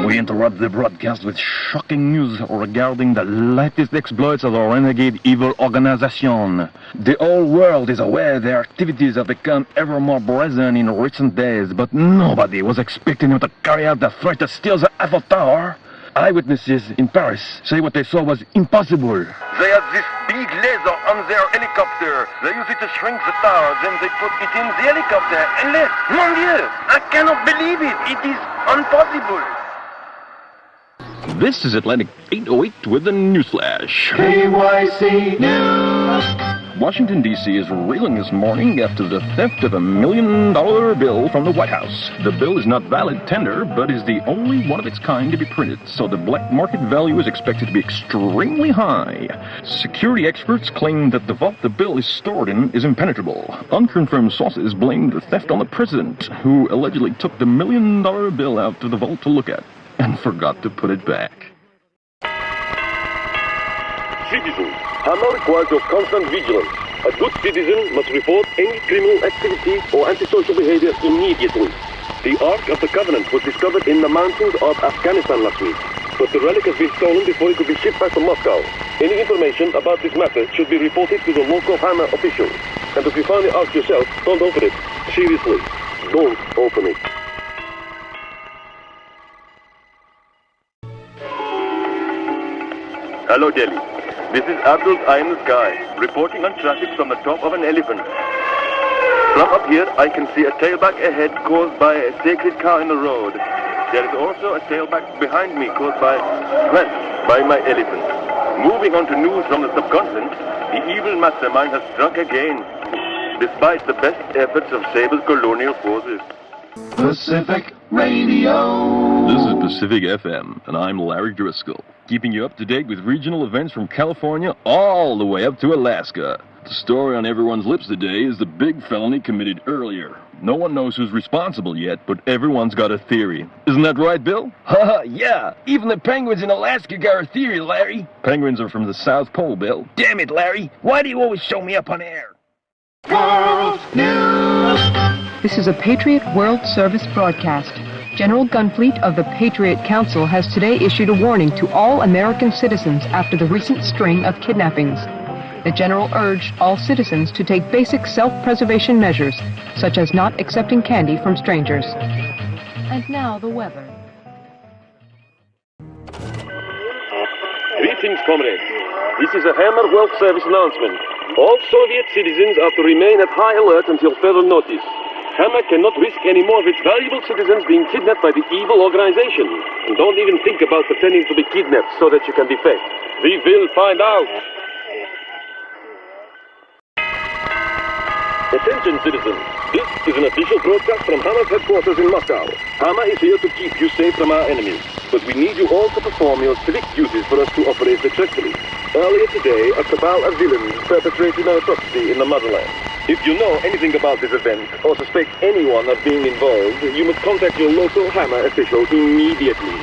We interrupt the broadcast with shocking news regarding the latest exploits of the renegade evil organization. The whole world is aware their activities have become ever more brazen in recent days, but nobody was expecting them to carry out the threat to steal the Eiffel Tower. Eyewitnesses in Paris say what they saw was impossible. They had this big laser on their helicopter. They used it to shrink the tower, then they put it in the helicopter and left. Mon Dieu! I cannot believe it! It is impossible! This is Atlantic 808 with the newsflash. KYC News! Washington, D.C. is reeling this morning after the theft of $1 million bill from the White House. The bill is not valid tender, but is the only one of its kind to be printed, so the black market value is expected to be extremely high. Security experts claim that the vault the bill is stored in is impenetrable. Unconfirmed sources blame the theft on the president, who allegedly took the $1 million bill out of the vault to look at, and forgot to put it back. Citizens, Hammer requires your constant vigilance. A good citizen must report any criminal activity or antisocial behavior immediately. The Ark of the Covenant was discovered in the mountains of Afghanistan last week, but the relic has been stolen before it could be shipped back to Moscow. Any information about this matter should be reported to the local Hammer officials. And if you find the Ark yourself, don't open it. Seriously, don't open it. Hello, Delhi. This is Abdul's Eye in the Sky, reporting on traffic from the top of an elephant. From up here, I can see a tailback ahead caused by a sacred cow in the road. There is also a tailback behind me caused by stress by my elephant. Moving on to news from the subcontinent, the evil mastermind has struck again, despite the best efforts of Sable's colonial forces. Pacific Radio. This is Pacific FM, and I'm Larry Driscoll, keeping you up to date with regional events from California all the way up to Alaska. The story on everyone's lips today is the big felony committed earlier. No one knows who's responsible yet, but everyone's got a theory. Isn't that right, Bill? Haha, yeah. Even the penguins in Alaska got a theory, Larry. Penguins are from the South Pole, Bill. Damn it, Larry. Why do you always show me up on air? World News. This is a Patriot World Service broadcast. General Gunfleet of the Patriot Council has today issued a warning to all American citizens after the recent string of kidnappings. The general urged all citizens to take basic self-preservation measures, such as not accepting candy from strangers. And now the weather. Greetings, comrades. This is a Hammer World Service announcement. All Soviet citizens are to remain at high alert until further notice. Hammer cannot risk any more of its valuable citizens being kidnapped by the evil organization. And don't even think about pretending to be kidnapped so that you can be fed. We will find out. Attention, citizens. This is an official broadcast from Hammer's headquarters in Moscow. Hammer is here to keep you safe from our enemies. But we need you all to perform your civic duties for us to operate successfully. Earlier today, a cabal of villains perpetrated an atrocity in the motherland. If you know anything about this event, or suspect anyone of being involved, you must contact your local Hammer official immediately.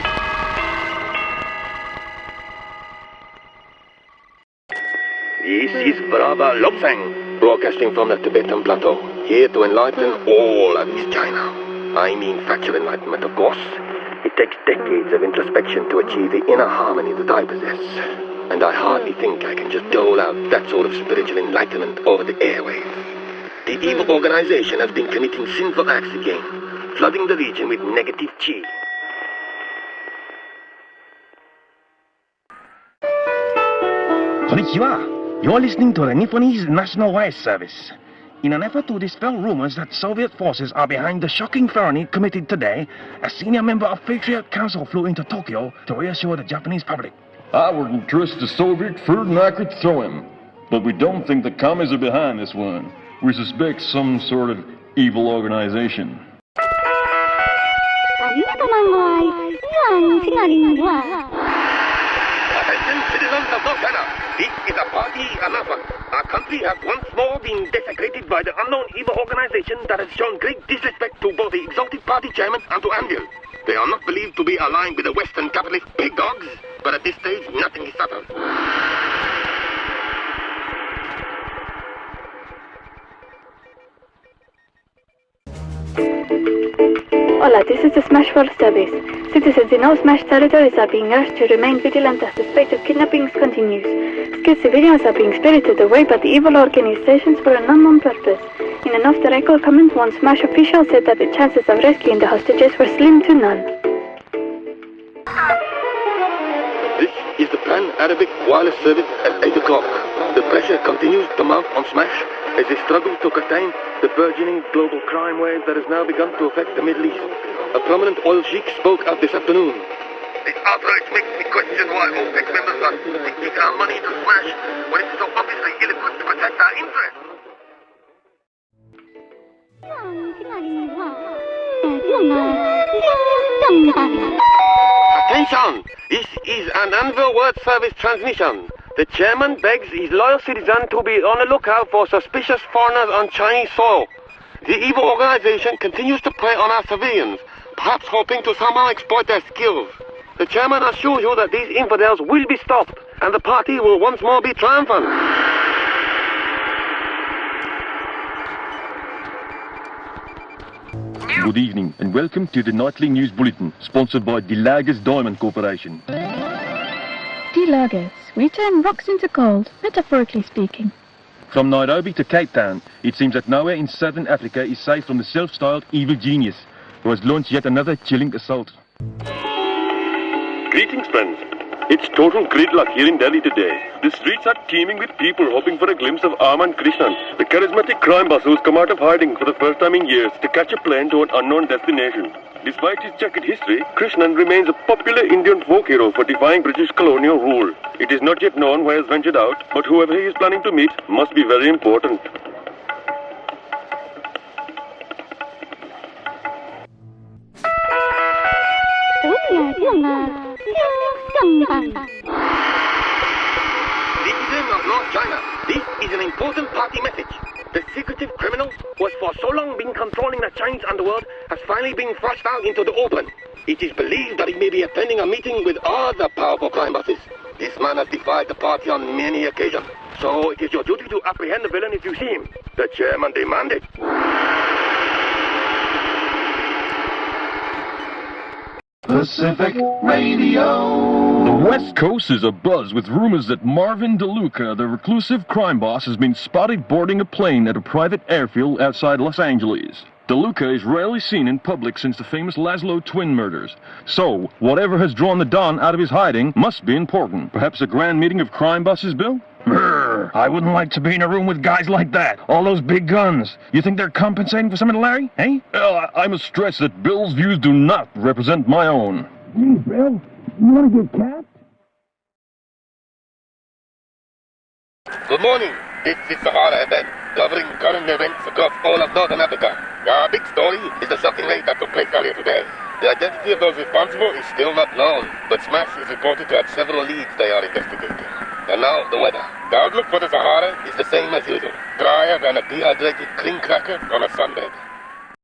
This is Brother Lobsang, broadcasting from the Tibetan Plateau, here to enlighten all of East China. I mean factual enlightenment, of course. It takes decades of introspection to achieve the inner harmony that I possess. And I hardly think I can just dole out that sort of spiritual enlightenment over the airwaves. The evil organization has been committing sinful acts again, flooding the region with negative chi. Konnichiwa. You're listening to the Nipponese National Wire Service. In an effort to dispel rumors that Soviet forces are behind the shocking felony committed today, a senior member of Patriot Council flew into Tokyo to reassure the Japanese public. I wouldn't trust the Soviet fruit and I could throw him. But we don't think the commies are behind this one. We suspect some sort of evil organization. Attention, citizens of North China. This is a party announcement. Our country has once more been desecrated by the unknown evil organization that has shown great disrespect to both the exalted party chairman and to Anvil. They are not believed to be aligned with the Western capitalist pig dogs, but at this stage, nothing is settled. Hola, this is the Smash World Service. Citizens in all Smash territories are being urged to remain vigilant as the spate of kidnappings continues. Skilled civilians are being spirited away by the evil organizations for an unknown purpose. In an off-the-record comment, one Smash official said that the chances of rescuing the hostages were slim to none. This is the Pan-Arabic Wireless Service at 8 o'clock. The pressure continues to mount on Smash as they struggle to contain the burgeoning global crime wave that has now begun to affect the Middle East. A prominent oil sheik spoke out this afternoon. The outrage makes me question why OPEC members are taking our money to Smash when it's so obviously ill-equipped to protect our interests. Attention! This is an Anvil World Service transmission. The chairman begs his loyal citizens to be on the lookout for suspicious foreigners on Chinese soil. The evil organization continues to prey on our civilians, perhaps hoping to somehow exploit their skills. The chairman assures you that these infidels will be stopped, and the party will once more be triumphant. Good evening, and welcome to the Nightly News Bulletin, sponsored by DeLagos Diamond Corporation. DeLagos, we turn rocks into gold, metaphorically speaking. From Nairobi to Cape Town, it seems that nowhere in southern Africa is safe from the self-styled evil genius, who has launched yet another chilling assault. Greetings, friends. It's total gridlock here in Delhi today. The streets are teeming with people hoping for a glimpse of Arman Krishnan, the charismatic crime boss who's come out of hiding for the first time in years to catch a plane to an unknown destination. Despite his checkered history, Krishnan remains a popular Indian folk hero for defying British colonial rule. It is not yet known where he has ventured out, but whoever he is planning to meet must be very important. Citizens of North China, this is an important party message. The secretive criminal who has for so long been controlling the Chinese underworld has finally been thrust out into the open. It is believed that he may be attending a meeting with other powerful crime bosses. This man has defied the party on many occasions, so it is your duty to apprehend the villain if you see him. The chairman demanded. Pacific Radio. The West Coast is abuzz with rumors that Marvin DeLuca, the reclusive crime boss, has been spotted boarding a plane at a private airfield outside Los Angeles. DeLuca is rarely seen in public since the famous Laszlo twin murders. So, whatever has drawn the Don out of his hiding must be important. Perhaps a grand meeting of crime bosses, Bill? Brr, I wouldn't like to be in a room with guys like that. All those big guns. You think they're compensating for something, Larry? Eh? Well, I must stress that Bill's views do not represent my own. Hey, Bill, you want to get capped? Good morning. This is Sahara event, covering current events across all of Northern Africa. Our big story is the shocking raid that took place earlier today. The identity of those responsible is still not known, but Smash is reported to have several leads they are investigating. And now, the weather. The outlook for the Sahara is the same as usual. Drier than a dehydrated cream cracker on a sunbed.